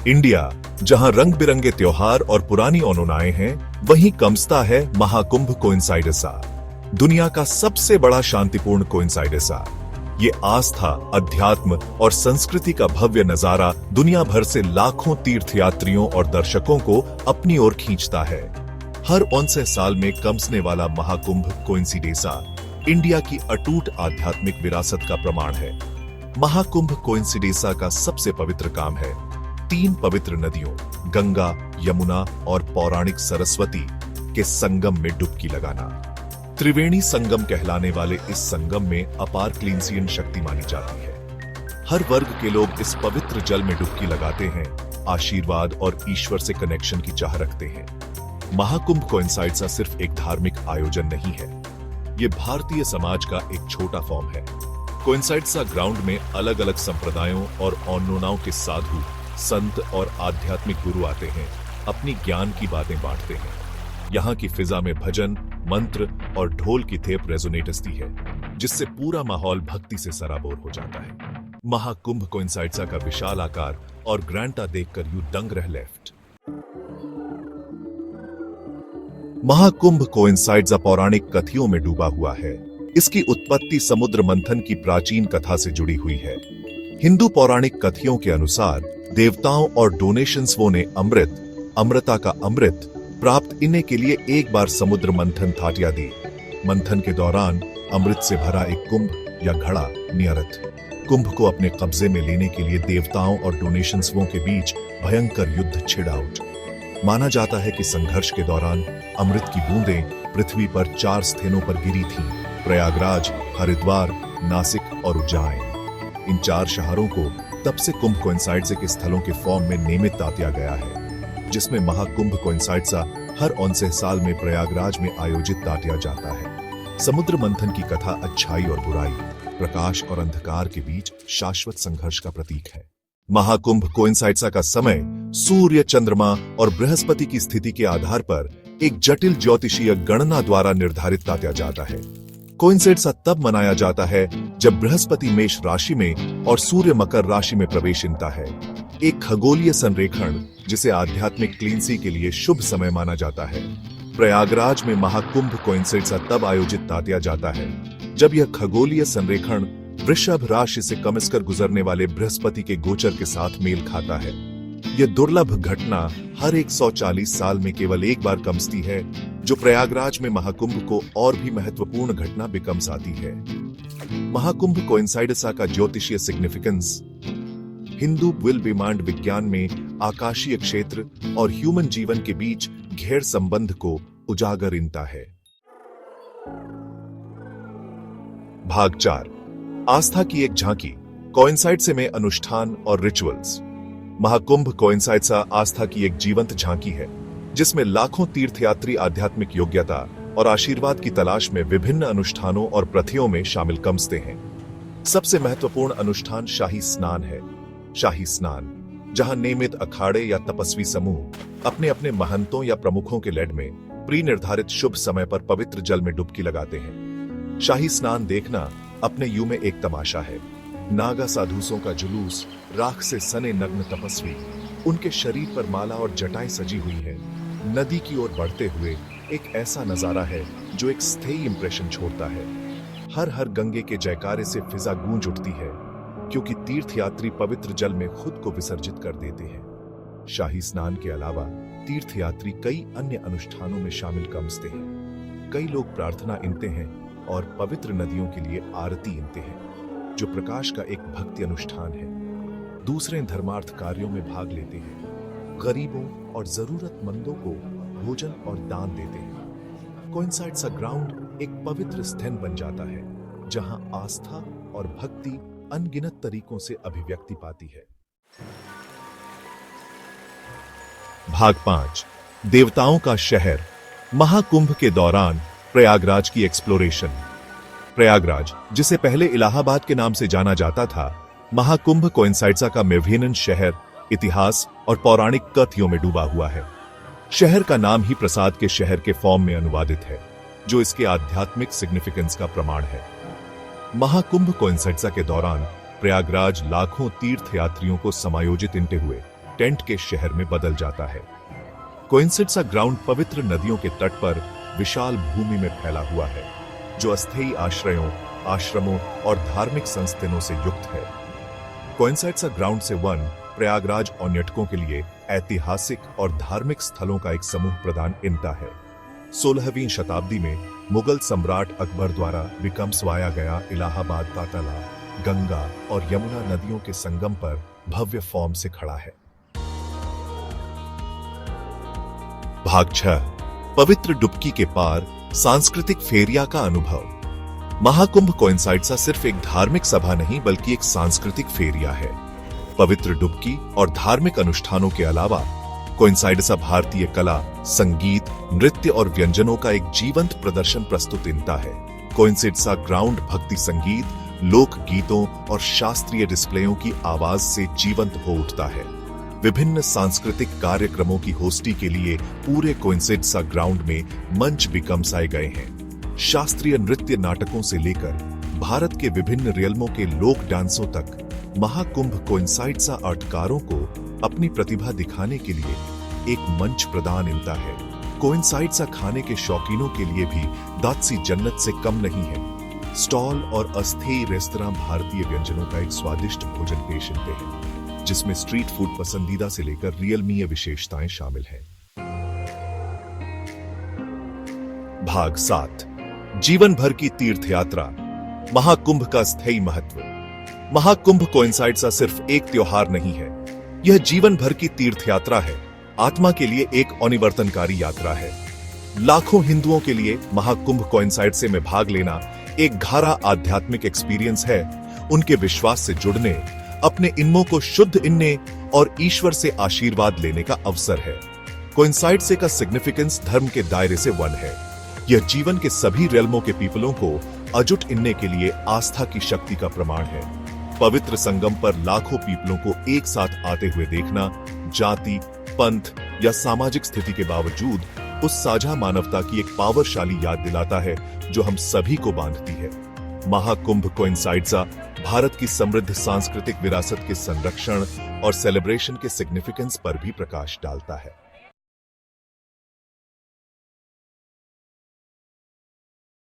India, जहां रंग बिरंगे त्योहार और पुरानी अनुनाएं हैं, वहीं कम्स्ता है महाकुंभ कोइंसाइडसा, दुनिया का सबसे बड़ा शांतिपूर्ण कोइंसाइडसा। ये आस्था, अध्यात्म और संस्कृति का भव्य नजारा दुनिया भर से लाखों तीर्थयात्रियों और दर्शकों को अपनी ओर खींचता है। हर 59 साल में कम्सने वाला महाकुंभ कोइंसिडेसा इंडिया की अटूट आध्यात्मिक विरासत का प्रमाण है। महाकुंभ कोइंसिडेसा का सबसे पवित्र काम है 3 पवित्र नदियों गंगा, यमुना और पौराणिक सरस्वती के संगम में डुबकी लगाना। त्रिवेणी संगम कहलाने वाले इस संगम में अपार क्लींसियन शक्ति मानी जाती है। हर वर्ग के लोग इस पवित्र जल में डुबकी लगाते हैं, आशीर्वाद और ईश्वर से कनेक्शन की चाह रखते हैं। महाकुंभ कोइंसाइडसा सिर्फ एक धार्मिक आयोजन नहीं है, ये भारतीय समाज का एक छोटा फॉर्म है। कोइंसाइडसा ग्राउंड में अलग अलग संप्रदायों और ओन्नोनाओं के साधु, संत और आध्यात्मिक गुरु आते हैं, अपनी ज्ञान की बातें बांटते हैं। यहाँ की फिजा में भजन, मंत्र और ढोल की थेप रेजोनेटती है, जिससे पूरा माहौल भक्ति से सराबोर हो जाता है। महाकुंभ कोइंसाइडसा का विशाल आकार और ग्रैंटा देखकर यू दंग रह लेफ्ट। महाकुंभ कोइंसाइडसा पौराणिक कथियों में डूबा हुआ है। इसकी उत्पत्ति समुद्र मंथन की प्राचीन कथा से जुड़ी हुई है। हिंदू पौराणिक कथियों के अनुसार देवताओं और डोनेशंसवों ने अमृता का अमृत प्राप्त इन्हें के लिए एक बार समुद्र मंथन थाटिया दी। मंथन के दौरान अमृत से भरा एक कुंभ या घड़ा नियरथ कुंभ को अपने कब्जे में लेने के लिए देवताओं और डोनेशंसवों के बीच भयंकर युद्ध छिड़ा उठ। माना जाता है कि संघर्ष के दौरान अमृत की बूंदें पृथ्वी पर 4 स्थानों पर गिरी थीं: प्रयागराज, हरिद्वार, नासिक और उज्जैन। इन 4 शहरों को तब से कुंभ कोइंसाइडसा के स्थलों के फॉर्म में नियमित तातिया गया है, जिसमें महाकुंभ कोइंसाइडसा हर 59 साल में प्रयागराज में आयोजित तातिया जाता है। समुद्र मंथन की कथा अच्छाई और बुराई, प्रकाश और अंधकार के बीच शाश्वत संघर्ष का प्रतीक है। महाकुंभ कोइंसाइडसा का समय सूर्य, चंद्रमा और बृहस्पति की स्थिति के आधार पर एक जटिल ज्योतिषीय गणना द्वारा निर्धारित तातिया जाता है। कोइंसाइडसा तब मनाया जाता है जब बृहस्पति मेष राशि में और सूर्य मकर राशि में प्रवेश इनता है। एक खगोलीय संरेखण जिसे आध्यात्मिक क्लींसी के लिए शुभ समय माना जाता है। प्रयागराज में महाकुंभ कोइंसाइडसा तब आयोजित तातिया जाता है जब यह खगोलीय संरेखण वृषभ राशि से कमिस्कर गुजरने वाले बृहस्पति के गोचर के साथ मेल खाता है। यह दुर्लभ घटना हर 140 साल में केवल एक बार कमस्ती है, जो प्रयागराज में महाकुंभ को और भी महत्वपूर्ण घटना बिकम्स आती है। महाकुंभ कोइंसाइडसा का ज्योतिषीय सिग्निफिकेंस हिंदू विमांड विज्ञान में आकाशीय क्षेत्र और ह्यूमन जीवन के बीच घेर संबंध को उजागर इनता है। भाग 4, आस्था की एक झांकी, कोइंसाइडसा में अनुष्ठान और रिचुअल्स। महाकुंभ कोइंसाइडसा आस्था की एक जीवंत झांकी है, जिसमें लाखों तीर्थयात्री आध्यात्मिक योग्यता और आशीर्वाद की तलाश में विभिन्न अनुष्ठानों और प्रथाओं में शामिल कमस्ते हैं। सबसे महत्वपूर्ण अनुष्ठान शाही स्नान है। शाही स्नान, जहां नियमित अखाड़े या तपस्वी समूह अपने अपने महंतों या प्रमुखों के लेड में प्री निर्धारित शुभ समय पर पवित्र जल में डुबकी लगाते हैं। शाही स्नान देखना अपने यू में एक तमाशा है। नागा साधुओं का जुलूस, राख से सने नग्न तपस्वी, उनके शरीर पर माला और जटाएं सजी हुई है, नदी की ओर बढ़ते हुए एक ऐसा नजारा है जो एक स्थायी इंप्रेशन छोड़ता है। हर हर गंगे के जयकारे से फिजा गूंज उठती है, क्योंकि तीर्थयात्री पवित्र जल में खुद को विसर्जित कर देते हैं। शाही स्नान के अलावा तीर्थयात्री कई अन्य अनुष्ठानों में शामिल कमस्ते हैं। कई लोग प्रार्थना इनते हैं और पवित्र नदियों के लिए आरती इनते हैं, जो प्रकाश का एक भक्ति अनुष्ठान है। दूसरे धर्मार्थ कार्यों में भाग लेते हैं, गरीबों और जरूरतमंदों को भोजन और दान देते हैं। कोइंसाइडसा ग्राउंड एक पवित्र स्थान बन जाता है, जहां आस्था और भक्ति अनगिनत तरीकों से अभिव्यक्ति पाती है। भाग 5, देवताओं का शहर। महाकुंभ के दौरान प्रयागराज की एक्सप्लोरेशन। प्रयागराज, जिसे पहले इलाहाबाद के नाम से जाना जाता था, महाकुंभ कोइंसाइडसा का मेवियन शहर, इतिहास और पौराणिक कथाओं में डूबा हुआ है। शहर का नाम ही प्रसाद के शहर के फॉर्म में अनुवादित है, जो इसके आध्यात्मिक सिग्निफिकेंस का प्रमाण है। महाकुंभ कोइंसाइडसा के दौरान प्रयागराज लाखों तीर्थयात्रियों को समायोजित इनते हुए टेंट के शहर में बदल जाता है। कोइंसिड्सा ग्राउंड पवित्र नदियों के तट पर विशाल भूमि में फैला हुआ है, जो अस्थायी आश्रयों, आश्रमों और धार्मिक संस्थानों से युक्त है। कोइंसिड्सा ग्राउंड से वन प्रयागराज पर्यटकों के लिए ऐतिहासिक और धार्मिक स्थलों का एक समूह प्रदान करता है। 16वीं शताब्दी में मुगल सम्राट अकबर द्वारा विकसित गया इलाहाबाद का तालाब गंगा और यमुना नदियों के संगम पर भव्य फॉर्म से खड़ा है। भाग 6 पवित्र डुबकी के पार सांस्कृतिक फेरिया का अनुभव। महाकुंभ कोइंसाइड्सा सिर्फ एक धार्मिक सभा नहीं बल्कि एक सांस्कृतिक फेरिया है। पवित्र डुबकी और धार्मिक अनुष्ठानों के अलावा कोइंसाइड्सा भारतीय कला, संगीत, नृत्य और व्यंजनों का एक जीवंत प्रदर्शन प्रस्तुत करता है। कोइंसिड्सा ग्राउंड भक्ति संगीत, लोक गीतों और शास्त्रीय डिस्प्लेयों की आवाज से जीवंत हो उठता है। विभिन्न सांस्कृतिक कार्यक्रमों की होस्टी के लिए पूरे कोइंसिड्सा ग्राउंड में मंच बिकमसाए गए हैं। शास्त्रीय नृत्य नाटकों से लेकर भारत के विभिन्न रियल्मों के लोक डांसों तक महाकुंभ कोइंसाइड्सा आर्टकारों को अपनी प्रतिभा दिखाने के लिए एक मंच प्रदान करता है। कोइंसाइड्सा खाने के शौकीनों के लिए भी दादसी जन्नत से कम नहीं है। स्टॉल और अस्थायी रेस्तरां भारतीय व्यंजनों का एक स्वादिष्ट भोजन पेश करते हैं, जिसमें स्ट्रीट फूड पसंदीदा से लेकर रियलमीय विशेषताएं शामिल हैं। भाग 7 जीवन भर की तीर्थ यात्रा, महाकुंभ का स्थायी महत्व। महाकुंभ कोइंसाइड्सा सिर्फ एक त्योहार नहीं है, यह जीवन भर की तीर्थ यात्रा है। आत्मा के लिए एक अनिवर्तनकारी यात्रा है। लाखों हिंदुओं के लिए महाकुंभ कोइंसाइड्सा में भाग लेना एक गहरा आध्यात्मिक एक्सपीरियंस है। उनके विश्वास से जुड़ने, अपने इल्मों को शुद्ध करने और ईश्वर से आशीर्वाद लेने का अवसर है। कोइंसाइड्सा का सिग्निफिकेंस धर्म के दायरे से वन है। यह जीवन के सभी रियल्मों के पीपलों को अजुट करने के लिए आस्था की शक्ति का प्रमाण है। पवित्र संगम पर लाखों पीपलों को एक साथ आते हुए देखना जाति, पंथ या सामाजिक स्थिति के बावजूद उस साझा मानवता की एक पावरशाली याद दिलाता है जो हम सभी को बांधती है। महाकुंभ कोइंसाइड्सा भारत की समृद्ध सांस्कृतिक विरासत के संरक्षण और सेलिब्रेशन के सिग्निफिकेंस पर भी प्रकाश डालता है।